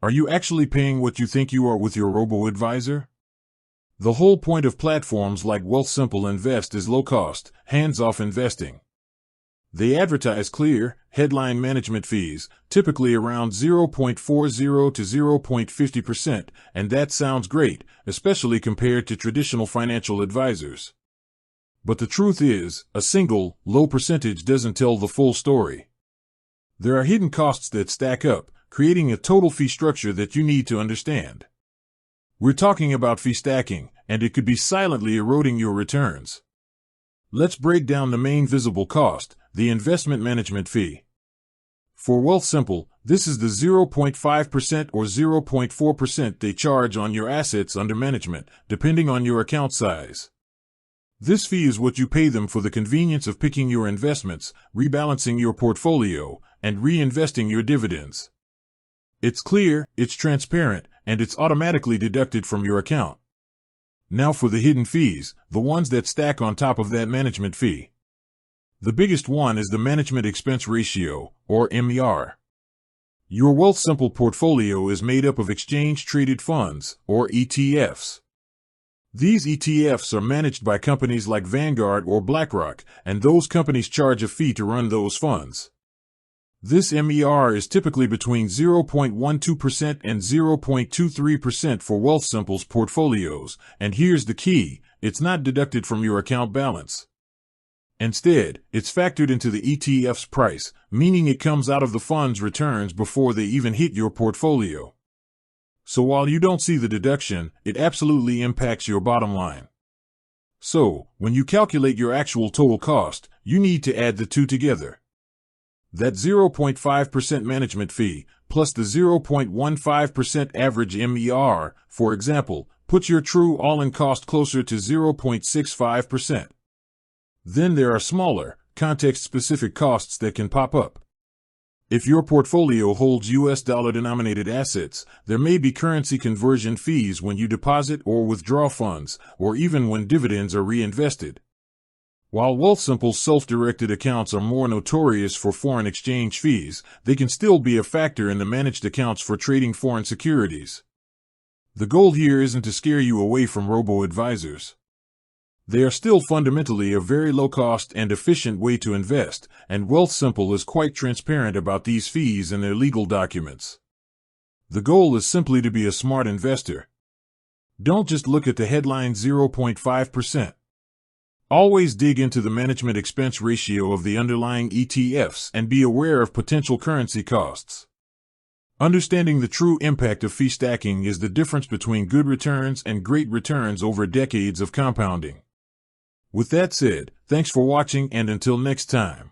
Are you actually paying what you think you are with your robo-advisor? The whole point of platforms like Wealthsimple Invest is low-cost, hands-off investing. They advertise clear, headline management fees, typically around 0.40 to 0.50%, and that sounds great, especially compared to traditional financial advisors. But the truth is, a single, low percentage doesn't tell the full story. There are hidden costs that stack up, creating a total fee structure that you need to understand. We're talking about fee stacking, and it could be silently eroding your returns. Let's break down the main visible cost, the investment management fee. For Wealthsimple, this is the 0.5% or 0.4% they charge on your assets under management, depending on your account size. This fee is what you pay them for the convenience of picking your investments, rebalancing your portfolio, and reinvesting your dividends. It's clear, it's transparent, and it's automatically deducted from your account. Now for the hidden fees, the ones that stack on top of that management fee. The biggest one is the management expense ratio, or MER. Your Wealthsimple portfolio is made up of exchange-traded funds, or ETFs. These ETFs are managed by companies like Vanguard or BlackRock, and those companies charge a fee to run those funds. This MER is typically between 0.12% and 0.23% for Wealthsimple's portfolios, and here's the key, it's not deducted from your account balance. Instead, it's factored into the ETF's price, meaning it comes out of the fund's returns before they even hit your portfolio. So while you don't see the deduction, it absolutely impacts your bottom line. So, when you calculate your actual total cost, you need to add the two together. That 0.5% management fee, plus the 0.15% average MER, for example, puts your true all-in cost closer to 0.65%. Then there are smaller, context-specific costs that can pop up. If your portfolio holds US dollar-denominated assets, there may be currency conversion fees when you deposit or withdraw funds, or even when dividends are reinvested. While Wealthsimple's self-directed accounts are more notorious for foreign exchange fees, they can still be a factor in the managed accounts for trading foreign securities. The goal here isn't to scare you away from robo-advisors. They are still fundamentally a very low-cost and efficient way to invest, and Wealthsimple is quite transparent about these fees in their legal documents. The goal is simply to be a smart investor. Don't just look at the headline 0.5%. Always dig into the management expense ratio of the underlying ETFs and be aware of potential currency costs. Understanding the true impact of fee stacking is the difference between good returns and great returns over decades of compounding. With that said, thanks for watching, and until next time.